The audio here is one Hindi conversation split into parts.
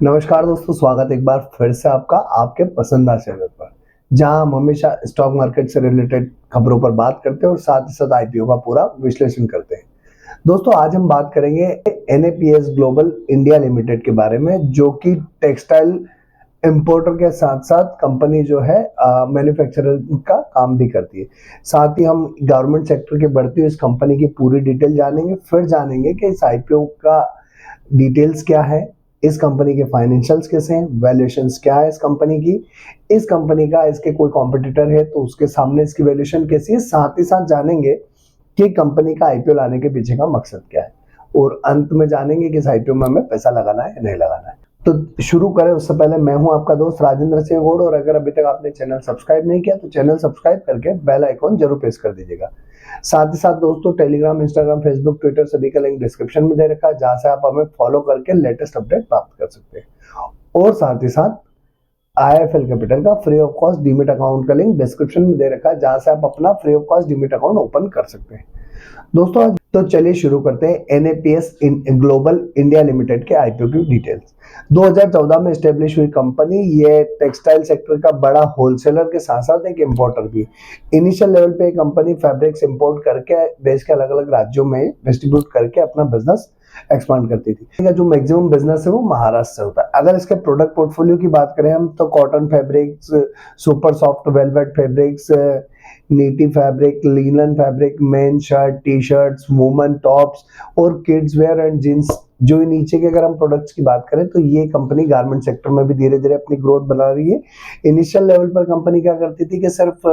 नमस्कार दोस्तों, स्वागत एक बार फिर से आपका आपके पसंदीदा चैनल पर, जहां हम हमेशा स्टॉक मार्केट से रिलेटेड खबरों पर बात करते हैं और साथ ही साथ आईपीओ का पूरा विश्लेषण करते हैं। दोस्तों, आज हम बात करेंगे एनएपीएस ग्लोबल इंडिया लिमिटेड के बारे में, जो कि टेक्सटाइल इंपोर्टर के साथ साथ कंपनी जो है मैन्युफैक्चरर का काम भी करती है। साथ ही हम गवर्नमेंट सेक्टर के बढ़ती हुई इस कंपनी की पूरी डिटेल जानेंगे, फिर जानेंगे कि इस आईपीओ का डिटेल्स क्या है, इस कंपनी के फाइनेंशियल्स कैसे हैं, वैल्यूएशंस क्या है इस कंपनी का इसके कोई कॉम्पिटिटर है तो उसके सामने इसकी वैल्यूएशन कैसी है। साथ ही साथ जानेंगे कि कंपनी का आईपीओ लाने के पीछे का मकसद क्या है, और अंत में जानेंगे कि इस आईपीओ में हमें पैसा लगाना है या नहीं लगाना है। तो शुरू करें उससे पहले मैं हूं आपका दोस्त राजेंद्र सिंह गौड़, और अगर अभी तक आपने चैनल सब्सक्राइब नहीं किया तो चैनल सब्सक्राइब करके बेल आइकॉन जरूर प्रेस कर दीजिएगा। साथ ही साथ दोस्तों, टेलीग्राम, इंस्टाग्राम, फेसबुक, ट्विटर सभी का लिंक डिस्क्रिप्शन में दे रखा है, जहां से आप हमें फॉलो करके लेटेस्ट अपडेट प्राप्त कर सकते हैं। और साथ ही साथ आईएफएल कैपिटल का free of cost demat account का लिंक डिस्क्रिप्शन में दे रखा है, जहां से आप अपना free of cost demat account open कर सकते हैं। दोस्तों, तो चलिए शुरू करते हैं एनएपीएस ग्लोबल इंडिया लिमिटेड के आईपीओ की डिटेल्स। 2014 में एस्टेब्लिश हुई कंपनी, ये टेक्सटाइल सेक्टर का बड़ा होलसेलर के साथ साथ एक इंपोर्टर भी। इनिशियल लेवल पे कंपनी फैब्रिक्स इंपोर्ट करके देश के अलग अलग राज्यों में डिस्ट्रीब्यूट करके अपना बिजनेस एक्सपांड करती थी। जो मैक्सिमम बिजनेस है वो महाराष्ट्र से होता है। अगर इसके प्रोडक्ट पोर्टफोलियो की बात करें हम, तो cotton fabrics, super soft velvet fabrics, neat fabric, linen fabric, main shirt, T shirts, women tops और किड्स वेयर एंड जींस, जो नीचे के अगर हम प्रोडक्ट्स की बात करें तो ये कंपनी गारमेंट सेक्टर में भी धीरे धीरे अपनी ग्रोथ बना रही है। इनिशियल लेवल पर कंपनी क्या करती थी कि सिर्फ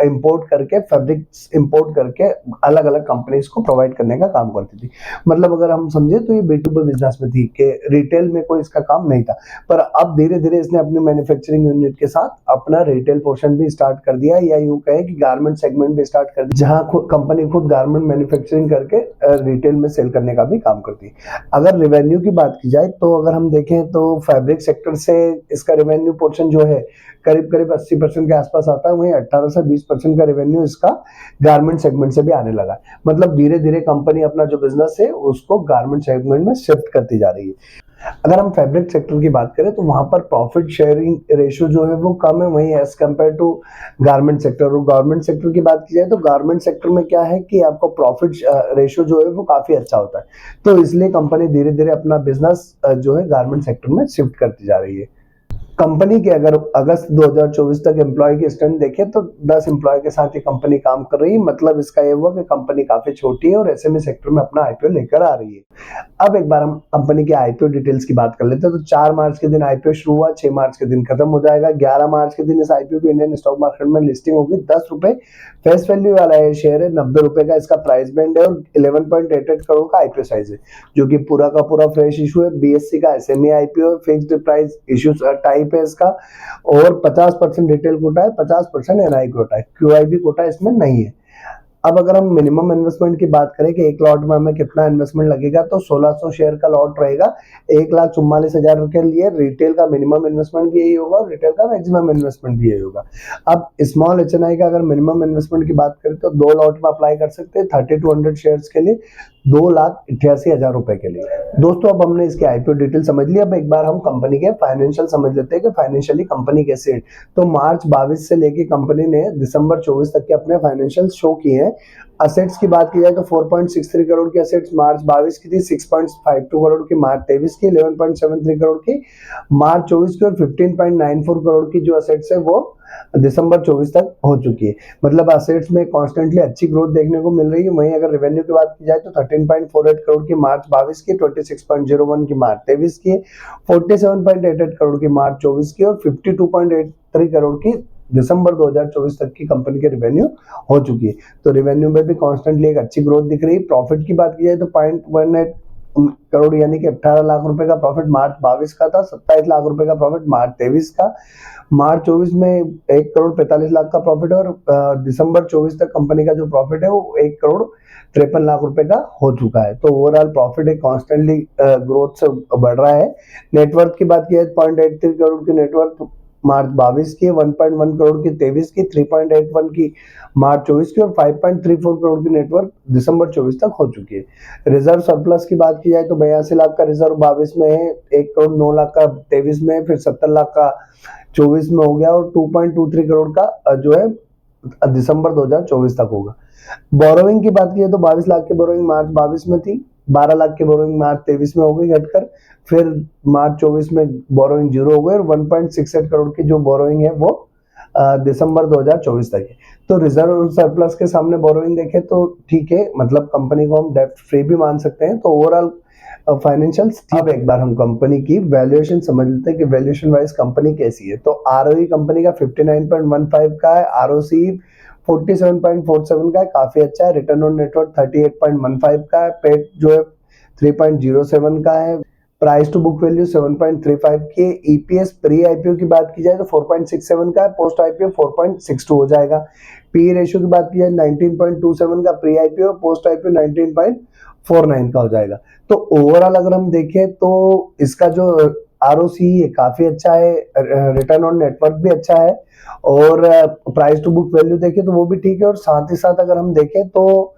इंपोर्ट करके, फैब्रिक्स इंपोर्ट करके अलग अलग कंपनीज को प्रोवाइड करने का काम करती थी। मतलब अगर हम समझे तो ये B2B बिजनेस में थी कि रिटेल में कोई इसका काम नहीं था। पर अब धीरे धीरे इसने अपनी मैन्युफैक्चरिंग यूनिट के साथ अपना रिटेल पोर्शन भी स्टार्ट कर दिया, या यूं कहे कि गारमेंट सेगमेंट भी स्टार्ट कर दिया, जहां कंपनी खुद गारमेंट मैन्युफैक्चरिंग करके रिटेल में सेल करने का भी काम करती है। अगर रेवेन्यू की बात की जाए तो अगर हम देखें तो फैब्रिक सेक्टर से इसका रेवेन्यू पोर्शन जो है करीब करीब 80% के आसपास आता है, वहीं 18 से 20% का रेवेन्यू इसका गारमेंट सेगमेंट से भी आने लगा है। मतलब धीरे धीरे कंपनी अपना जो बिजनेस है उसको गारमेंट सेगमेंट में शिफ्ट करती जा रही है। अगर हम फैब्रिक सेक्टर की बात करें तो वहां पर प्रॉफिट शेयरिंग रेशियो जो है वो कम है, वहीं as compare to garment sector. और गवर्नमेंट सेक्टर की बात की जाए तो गारमेंट सेक्टर में क्या है कि आपको प्रॉफिट रेशियो जो है वो काफी अच्छा होता है। तो इसलिए कंपनी धीरे धीरे अपना बिजनेस जो है गारमेंट सेक्टर में शिफ्ट करती जा रही है। कंपनी के अगर अगस्त 2024 तक एम्प्लॉय की स्ट्रेंथ देखें तो 10 एम्प्लॉय के साथ ये कंपनी काम कर रही है। मतलब इसका ये हुआ कि कंपनी काफी छोटी है और एसएमई सेक्टर में अपना आईपीओ लेकर आ रही है। अब एक बार हम कंपनी के आईपीओ डिटेल्स की बात कर लेते हैं। तो 4 मार्च के दिन आईपीओ शुरू हुआ, 6 मार्च के दिन खत्म हो जाएगा। 11 मार्च के दिन इस आईपीओ की इंडियन स्टॉक मार्केट में लिस्टिंग होगी। 10 रुपए फेस वैल्यू वाला ये शेयर है, 90 रुपए का इसका प्राइस बैंड है और 11.88 करोड़ का आईपीओ साइज है, जो कि पूरा का पूरा फ्रेश इशू है। बीएससी का SME IPO, fixed price issue type है इसका, और 50% रिटेल कोटा है, 50% एनआई कोटा है। क्यूआईबी कोटा इसमें नहीं है। अब अगर हम मिनिमम इन्वेस्टमेंट की बात करें कि एक लॉट में हमें कितना इन्वेस्टमेंट लगेगा, तो 1600 शेयर का लॉट रहेगा। 1,44,000 के लिए रिटेल का मिनिमम इन्वेस्टमेंट भी यही होगा और रिटेल का मैक्सिमम इन्वेस्टमेंट भी यही होगा। अब स्मॉल एचएनआई का अगर मिनिमम इन्वेस्टमेंट की बात करें तो 2 लॉट में अप्लाई कर सकते हैं, 3200 शेयर्स के लिए 2,88,000 रुपए के लिए। दोस्तों, अब हमने इसके आईपीओ डिटेल समझ लिया। अब एक बार हम कंपनी के फाइनेंशियल समझ लेते हैं कि फाइनेंशियली कंपनी कैसे है। तो मार्च 22 से लेके कंपनी ने दिसंबर 24 तक के अपने फाइनेंशियल शो किए हैं। असेट्स की बात की जाए तो 4.63 करोड़ की असेट्स मार्च 22 की थी, 6.52 करोड़ की मार्च 23 की, 11.73 करोड़ की मार्च 24 की, और 15.94 करोड़ की जो असेट्स है वो दिसंबर 24 तक हो चुकी है। मतलब असेट्स में कॉन्स्टेंटली अच्छी ग्रोथ देखने को मिल रही है। वहीं अगर रेवेन्यू की बात की जाए तो 13.48 करोड़ की मार्च 22 की, 26.01 की मार्च 23 की, 47.88 करोड़ की मार्च 24 की, और 52.83 करोड़ की दिसंबर 2024 तक की कंपनी के रेवेन्यू हो चुकी है। तो रेवेन्यू में भी कॉन्स्टेंटली एक अच्छी ग्रोथ दिख रही है। प्रॉफिट की बात की जाए तो 0.18 करोड़ यानी कि 18 लाख रुपए का प्रॉफिट मार्च 22 का था, 27 लाख रुपए का प्रॉफिट मार्च 23 का, मार्च 24 में 1 करोड़ 45 लाख का प्रॉफिट, और दिसंबर 24 तक कंपनी का जो प्रॉफिट है वो 1 करोड़ 53 लाख रुपए का हो चुका है। तो ओवरऑल प्रॉफिट एक कॉन्स्टेंटली ग्रोथ से बढ़ रहा है। नेटवर्थ की बात की जाए 0.83 करोड़ की नेटवर्थ मार्च 22 की, 1.1 करोड़ की 23 की, 3.81 की मार्च 24 की और 5.34 करोड़ की नेटवर्क दिसंबर 24 तक हो चुकी है। रिजर्व सरप्लस की बात की जाए तो 82 लाख का रिजर्व 22 में है, 1 करोड़ 9 लाख का 23 में, फिर 70 लाख का 24 में हो गया और 2.23 करोड़ का जो है दिसंबर 2024 तक होगा। बोरोइंग की बात की तो 22 लाख की बोरोइंग मार्च 22 में थी, 12 लाख की बोरोइंग मार्च 23 में हो गई घटकर, फिर मार्च 24 में बोरोइंग जीरो हो गई और 1.68 करोड़ की जो बोरोइंग है वो दिसंबर 2024 तक है। तो रिजर्व और सरप्लस के सामने बोरोइंग देखें तो ठीक है, मतलब कंपनी को हम डेब्ट फ्री भी मान सकते हैं। तो ओवरऑल फाइनेंशियल्स ठीक। अब एक बार हम कंपनी की वैल्यूएशन समझ लेते हैं कि वैल्यूएशन वाइज कंपनी कैसी है। तो आरओई कंपनी का 59.15 का है, आरओसी 47.47 का है, काफी अच्छा है। रिटर्न ऑन नेटवर्थ 38.15 का है, पेट जो है 3.07 का है, प्राइस टू बुक वैल्यू 7.35 की है, ईपीएस प्री आईपीओ की बात की जाए तो 4.67 का है, पोस्ट आईपीओ 4.62 हो जाएगा। पी रेशियो की बात की जाए 19.27 का प्री आईपीओ, पोस्ट आईपीओ 19.49 का हो जाएगा। तो ओवरऑल अगर हम देखें तो इसका जो आरओसी है काफी अच्छा है, रिटर्न ऑन नेटवर्थ भी अच्छा है और प्राइस टू बुक वैल्यू देखें तो वो भी ठीक है। और साथ ही साथ अगर हम देखें तो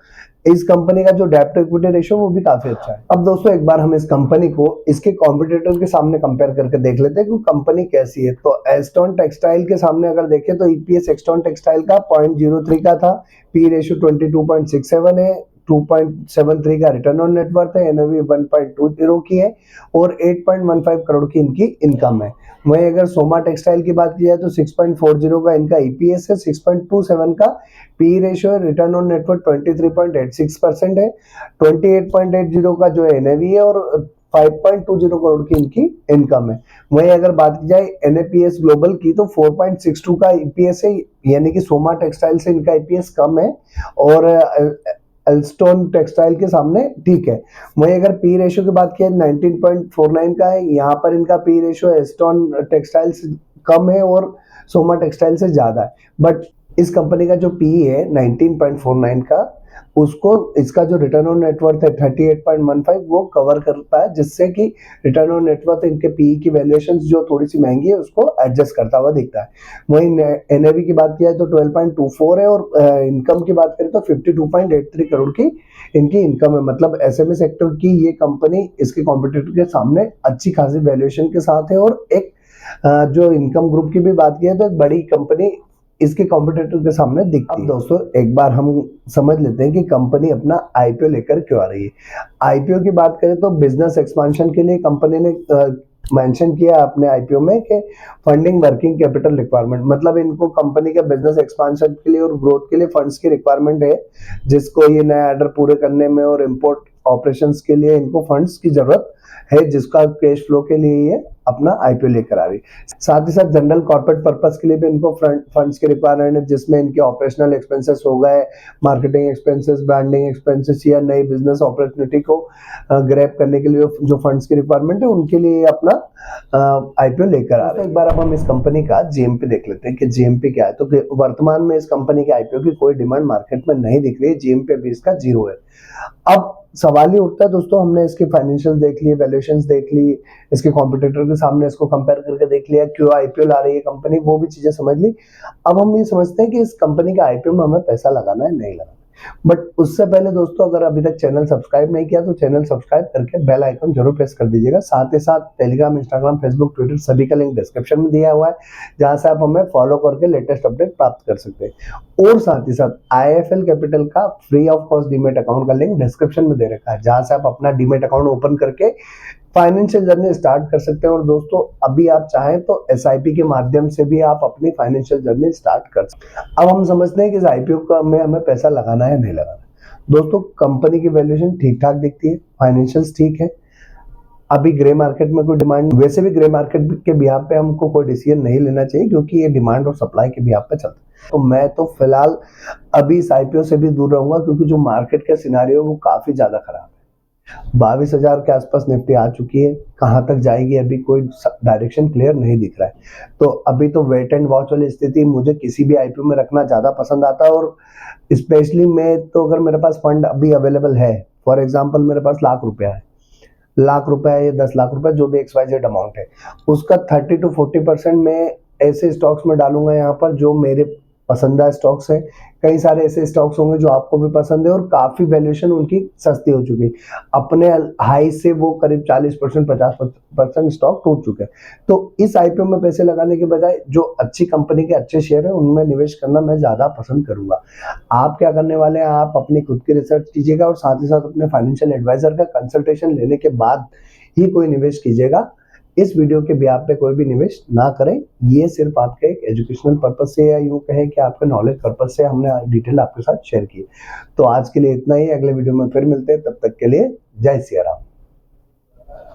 इस कंपनी का जो डेब्ट टू इक्विटी रेशियो वो भी काफी अच्छा है। अब दोस्तों एक बार हम इस कंपनी को इसके कॉम्पिटिटर के सामने कंपेयर करके देख लेते हैं कि कंपनी कैसी है। तो एस्टॉन टेक्सटाइल के सामने अगर देखें तो ईपीएस एस्टॉन टेक्सटाइल का 0.03 का था, पी रेशियो 22.67 है, 2.73 का रिटर्न ऑन नेटवर्थ है, एनओवी 1.20 की है और 8.15 करोड़ की इनकी इनकम है। वहीं अगर सोमा टेक्सटाइल की बात की जाए तो 6.40 का इनका ईपीएस है, 6.27 का पी रेशियो है, रिटर्न ऑन नेटवर्थ 23.86% है, 28.80 का जो है एनएवी है और 5.20 करोड़ की इनकी इनकम है। वहीं अगर बात की जाए एनएपीएस ग्लोबल की तो 4.62 का ईपीएस है, यानी कि सोमा टेक्सटाइल से इनका ईपीएस कम है और एल्स्टोन टेक्सटाइल के सामने ठीक है। वहीं अगर पी रेशियो की बात की 19.49 का है, यहाँ पर इनका पी रेशियो एस्टोन टेक्सटाइल से कम है और सोमा टेक्सटाइल से ज्यादा है। बट इस कंपनी का जो पी है 19.49 का, उसको इसका जो रिटर्न ऑन नेटवर्थ है 38.15 वो कवर करता है, जिससे कि रिटर्न ऑन नेटवर्थ इनके पीई की वैल्यूएशन जो थोड़ी सी महंगी है उसको एडजस्ट करता हुआ दिखता है। वहीं एनएवी की बात की जाए तो 12.24 है और इनकम की बात करें तो 52.83 करोड़ की इनकी इनकम है। मतलब एसएमई सेक्टर की ये कंपनी इसके कॉम्पिटिटर के सामने अच्छी खासी वैल्यूएशन के साथ है और एक जो इनकम ग्रुप की भी बात की है तो एक बड़ी कंपनी इसके कॉम्पिटिटर के सामने दिखती है। अब दोस्तों एक बार हम समझ लेते हैं कि कंपनी अपना आईपीओ लेकर क्यों आ रही है। आईपीओ की बात करें तो बिजनेस एक्सपेंशन के लिए कंपनी ने मेंशन किया अपने आईपीओ में कि फंडिंग वर्किंग कैपिटल रिक्वायरमेंट, मतलब इनको कंपनी के बिजनेस एक्सपेंशन के लिए और ग्रोथ के लिए फंड्स की रिक्वायरमेंट है, जिसको ये नया ऑर्डर पूरे करने में और इंपोर्ट ऑपरेशंस के लिए इनको फंड्स की जरूरत है, जिसका कैश फ्लो के लिए ये अपना आईपीओ लेकर आ रही। साथ ही साथ जनरल कॉर्पोरेट पर्पस के लिए भी इनको फंड्स की रिक्वायरमेंट है, जिसमें इनके ऑपरेशनल एक्सपेंसेस हो गए, मार्केटिंग एक्सपेंसेस, ब्रांडिंग एक्सपेंसेस या नई बिजनेस अपॉर्चुनिटी को ग्रैब करने के लिए जो फंड्स की रिक्वायरमेंट है उनके लिए अपना आईपीओ लेकर आ रहे हैं। एक बार अब हम इस कंपनी का जीएमपी देख लेते हैं कि जीएमपी क्या है। तो वर्तमान में इस कंपनी के आईपीओ की कोई डिमांड मार्केट में नहीं दिख रही है, जीएमपी अभी इसका 0 है। अब सवाल ही उठता है दोस्तों, हमने इसके फाइनेंशियल देख लिए, वैल्यूएशंस देख ली, इसके कॉम्पिटिटर के सामने इसको कंपेयर करके देख लिया, क्यों आईपीओ ला रही है कंपनी, वो भी चीजें समझ ली। अब हम ये समझते हैं कि इस कंपनी के आईपीओ में हमें पैसा लगाना है नहीं लगाना। बट उससे पहले दोस्तों अगर अभी तक चैनल सब्सक्राइब नहीं किया तो चैनल सब्सक्राइब करके बेल आइकन जरूर प्रेस कर दीजिएगा। साथ ही साथ टेलीग्राम, इंस्टाग्राम, फेसबुक, ट्विटर सभी का लिंक डिस्क्रिप्शन में दिया हुआ है, जहां से आप हमें फॉलो करके लेटेस्ट अपडेट प्राप्त कर सकते हैं। और साथ ही साथ आईएफएल कैपिटल का free of cost demat account का लिंक डिस्क्रिप्शन में दे रखा है, जहां से आप अपना डीमेट अकाउंट ओपन करके फाइनेंशियल जर्नी स्टार्ट कर सकते हैं। और दोस्तों अभी आप चाहें तो एसआईपी के माध्यम से भी आप अपनी फाइनेंशियल जर्नी स्टार्ट कर सकते हैं। अब हम समझते हैं कि इस आईपीओ में हमें पैसा लगाना है नहीं लगाना। दोस्तों कंपनी की वैल्यूएशन ठीक ठाक दिखती है, फाइनेंशियल्स ठीक है। अभी ग्रे मार्केट में कोई डिमांड, वैसे भी ग्रे मार्केट के बिहाफ पे हमको कोई डिसीजन नहीं लेना चाहिए, क्योंकि ये डिमांड और सप्लाई के बिहाफ पे चलता है। तो मैं तो फिलहाल अभी इस आईपीओ से भी दूर रहूंगा, क्योंकि जो मार्केट का सिनारियो वो काफी ज्यादा खराब है। 22,000 के आसपास निफ्टी आ चुकी है, कहां तक जाएगी अभी कोई डायरेक्शन क्लियर नहीं दिख रहा है। तो अभी तो वेट एंड वॉच वाली स्थिति मुझे किसी भी आईपीओ में रखना ज्यादा पसंद आता है। और स्पेशली मैं तो अगर मेरे पास फंड अभी अवेलेबल है, फॉर एग्जाम्पल मेरे पास लाख रुपया या 10 लाख रुपए जो भी XYZ अमाउंट है, उसका 30 to 40% में ऐसे स्टॉक्स में डालूंगा यहाँ पर जो मेरे पसंदीदा स्टॉक्स हैं। कई सारे ऐसे स्टॉक्स होंगे जो आपको भी पसंद है और काफी वैल्यूएशन उनकी सस्ती हो चुकी है। अपने हाई से वो करीब 40% 50% स्टॉक टूट चुके हैं। तो इस आईपीओ में पैसे लगाने के बजाय जो अच्छी कंपनी के अच्छे शेयर है उनमें निवेश करना मैं ज्यादा पसंद करूंगा। आप क्या करने वाले हैं, आप अपनी खुद की रिसर्च कीजिएगा और साथ ही साथ अपने फाइनेंशियल एडवाइजर का कंसल्टेशन लेने के बाद ही कोई निवेश कीजिएगा। इस वीडियो के ब्याह पे कोई भी निवेश ना करें। ये सिर्फ आपके एक एजुकेशनल पर्पज से या यूं कहें कि आपके नॉलेज पर्पज से हमने डिटेल आपके साथ शेयर की। तो आज के लिए इतना ही, अगले वीडियो में फिर मिलते हैं, तब तक के लिए जय सिया राम।